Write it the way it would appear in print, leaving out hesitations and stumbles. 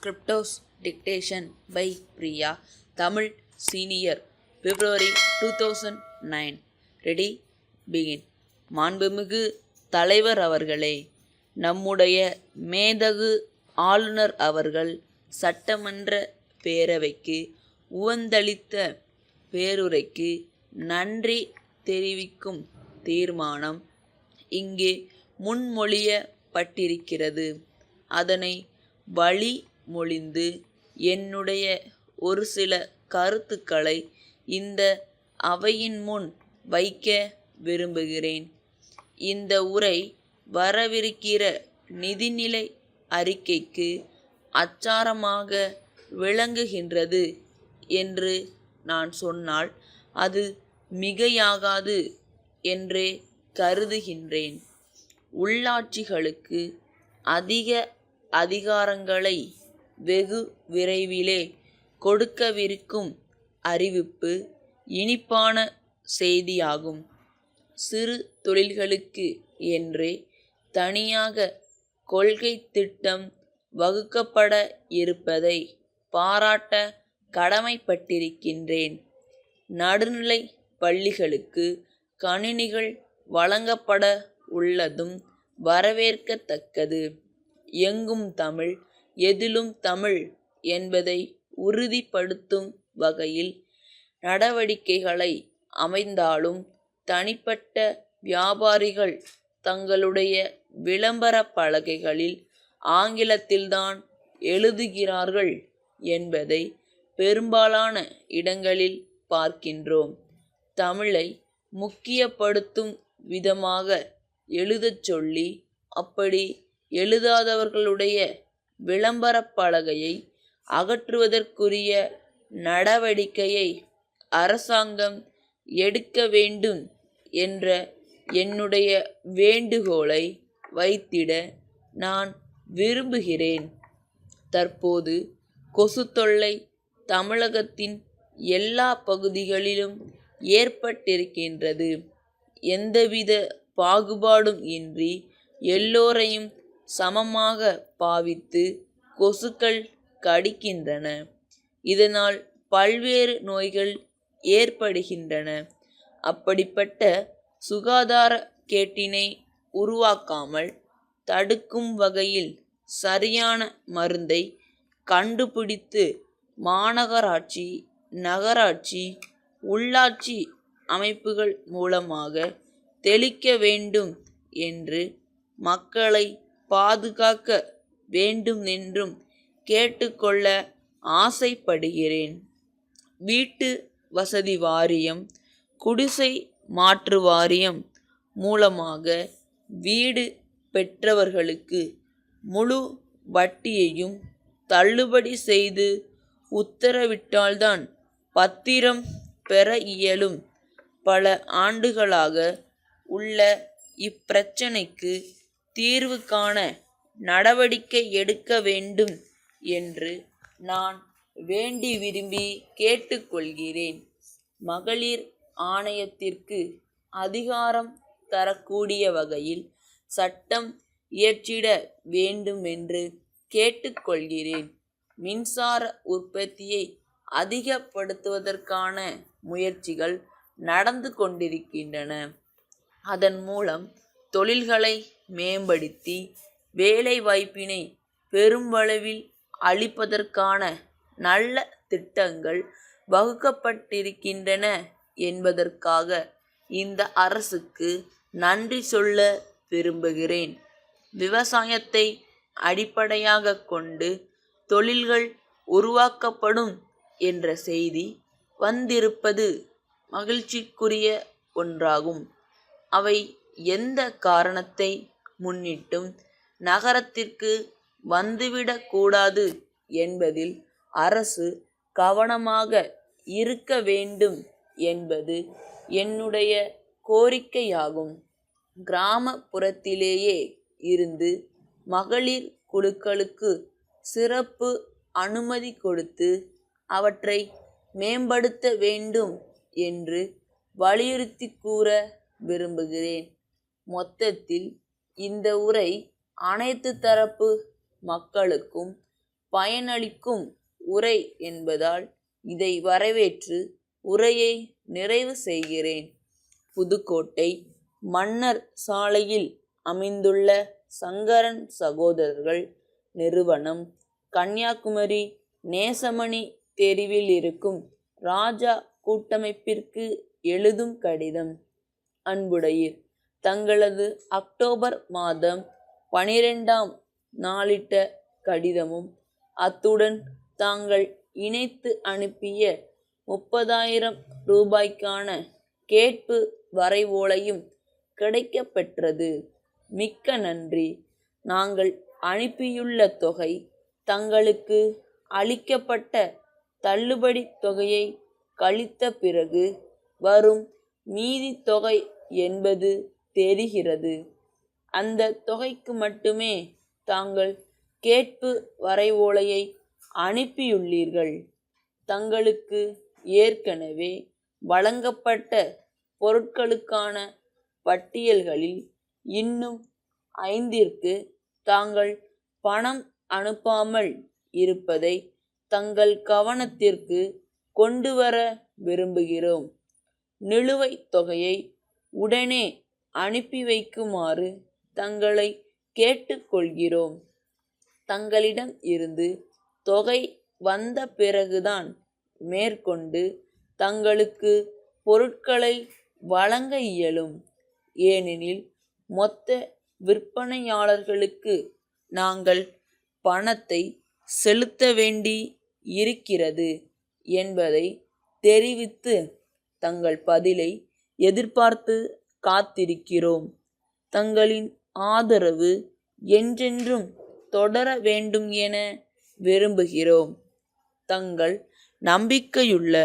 Scriptos Dictation by Priya. Tamil Senior. February 2009. Ready? Begin. மாண்புமிகு தலைவர் அவர்களே, நம்முடைய மேதகு ஆளுநர் அவர்கள் சட்டமன்ற பேரவைக்கு உவந்தளித்த பேருரைக்கு நன்றி தெரிவிக்கும் தீர்மானம் இங்கே முன்மொழியப்பட்டிருக்கிறது. அதனை வழிமொழிந்து என்னுடைய ஒரு சில கருத்துக்களை இந்த அவையின் முன் வைக்க விரும்புகிறேன். இந்த உரை வரவிருக்கிற நிதிநிலை அறிக்கைக்கு அச்சாரமாக விளங்குகின்றது என்று நான் சொன்னால் அது மிகையாகாது என்றே கருதுகின்றேன். உள்ளாட்சிகளுக்கு அதிக அதிகாரங்களை வெகு விரைவிலே கொடுக்கவிருக்கும் அறிவிப்பு இனிப்பான செய்தியாகும். சிறு தொழில்களுக்கு என்றே தனியாக கொள்கை திட்டம் வகுக்கப்பட இருப்பதை பாராட்ட கடமைப்பட்டிருக்கின்றேன். நடுநிலை பள்ளிகளுக்கு கணினிகள் வழங்கப்பட உள்ளதும் வரவேற்கத்தக்கது. எங்கும் தமிழ், எதிலும் தமிழ் என்பதை உறுதிப்படுத்தும் வகையில் நடவடிக்கைகளை அமைந்தாலும் தனிப்பட்ட வியாபாரிகள் தங்களுடைய விளம்பர பலகைகளில் ஆங்கிலத்தில்தான் எழுதுகிறார்கள் என்பதை பெரும்பாலான இடங்களில் பார்க்கின்றோம். தமிழை முக்கியப்படுத்தும் விதமாக எழுதச் சொல்லி அப்படி எழுதாதவர்களுடைய விளம்பர பலகையை அகற்றுவதற்குரிய நடவடிக்கையை அரசாங்கம் எடுக்க வேண்டும் என்ற என்னுடைய வேண்டுகோளை வைத்திட நான் விரும்புகிறேன். தற்போது கொசு தொல்லை தமிழகத்தின் எல்லா பகுதிகளிலும் ஏற்பட்டிருக்கின்றது. எந்தவித பாகுபாடும் இன்றி எல்லோரையும் சமமாக பாவித்து கொசுக்கள் கடிக்கின்றன. இதனால் பல்வேறு நோய்கள் ஏற்படுகின்றன. அப்படிப்பட்ட சுகாதார கேட்டினை உருவாக்காமல் தடுக்கும் வகையில் சரியான மருந்தை கண்டுபிடித்து மாநகராட்சி, நகராட்சி, உள்ளாட்சி அமைப்புகள் மூலமாக தெளிக்க வேண்டும் என்று மக்களை பாதுகாக்க வேண்டும் என்றும் கேட்டுக்கொள்ள ஆசைப்படுகிறேன். வீட்டு வசதி வாரியம், குடிசை மாற்று வாரியம் மூலமாக வீடு பெற்றவர்களுக்கு முழு வட்டியையும் தள்ளுபடி செய்து உத்தரவிட்டால்தான் பத்திரம் பெற இயலும். பல ஆண்டுகளாக உள்ள இப்பிரச்சனைக்கு தீர்வு காண நடவடிக்கை எடுக்க வேண்டும் என்று நான் வேண்டி விரும்பி கேட்டுக்கொள்கிறேன். மகளிர் ஆணையத்திற்கு அதிகாரம் தரக்கூடிய வகையில் சட்டம் இயற்றிட வேண்டும் என்று கேட்டுக்கொள்கிறேன். மின்சார உற்பத்தியை அதிகப்படுத்துவதற்கான முயற்சிகள் நடந்து கொண்டிருக்கின்றன. அதன் மூலம் தொழில்களை மேம்படுத்தி வேலைவாய்ப்பினை பெருமளவில் அளிப்பதற்கான நல்ல திட்டங்கள் வகுக்கப்பட்டிருக்கின்றன என்பதற்காக இந்த அரசுக்கு நன்றி சொல்ல விரும்புகிறேன். விவசாயத்தை அடிப்படையாக கொண்டு தொழில்கள் உருவாக்கப்படும் என்ற செய்தி வந்திருப்பது மகிழ்ச்சிக்குரிய ஒன்றாகும். அவை எந்த காரணத்தை முன்னிட்டும் நகரத்திற்கு வந்துவிடக்கூடாது என்பதில் அரசு கவனமாக இருக்க வேண்டும் என்பது என்னுடைய கோரிக்கையாகும். கிராமப்புறத்திலேயே இருந்து மகளிர் குழுக்களுக்கு சிறப்பு அனுமதி கொடுத்து அவற்றை மேம்படுத்த வேண்டும் என்று வலியுறுத்தி கூற விரும்புகிறேன். மொத்தத்தில் இந்த உரை அனைத்து தரப்பு மக்களுக்கும் பயனளிக்கும் உரை என்பதால் இதை வரவேற்று உரையை நிறைவு செய்கிறேன். புதுக்கோட்டை மன்னர் சாலையில் அமைந்துள்ள சங்கரன் சகோதரர்கள் நிறுவனம், கன்னியாகுமரி நேசமணி தெருவில் இருக்கும் ராஜா கூட்டமைப்பிற்கு எழுதும் கடிதம். அன்புடையீர், தங்களது அக்டோபர் மாதம் 12ஆம் நாளிட்ட கடிதமும் அத்துடன் தாங்கள் இணைத்து அனுப்பிய 30,000 ரூபாய்க்கான கேட்பு வரைவோலையும் கிடைக்கப்பெற்றது. மிக்க நன்றி. நாங்கள் அனுப்பியுள்ள தொகை தங்களுக்கு அளிக்கப்பட்ட தள்ளுபடி தொகையை கழித்த பிறகு வரும் மீதி தொகை என்பது தெரிகிறது. அந்த தொகைக்கு மட்டுமே தாங்கள் கேட்பு வரைவோலையை அனுப்பியுள்ளீர்கள். தங்களுக்கு ஏற்கனவே வழங்கப்பட்ட பொருட்களுக்கான பட்டியல்களில் இன்னும் 5ற்கு தாங்கள் பணம் அனுப்பாமல் இருப்பதை தங்கள் கவனத்திற்கு கொண்டு வர விரும்புகிறோம். நிலுவைத் தொகையை உடனே அனுப்பி வைக்குமாறு தங்களை கேட்டுக்கொள்கிறோம். தங்களிடம் இருந்து தொகை வந்த பிறகுதான் மேற்கொண்டு தங்களுக்கு பொருட்களை வழங்க இயலும். ஏனெனில் மொத்த விற்பனையாளர்களுக்கு நாங்கள் பணத்தை செலுத்த வேண்டி இருக்கிறது என்பதை தெரிவித்து தங்கள் பதிலை எதிர்பார்த்து காத்திருக்கிறோம். தங்களின் ஆதரவு என்றென்றும் தொடர வேண்டும் என விரும்புகிறோம். தங்கள் நம்பிக்கையுள்ள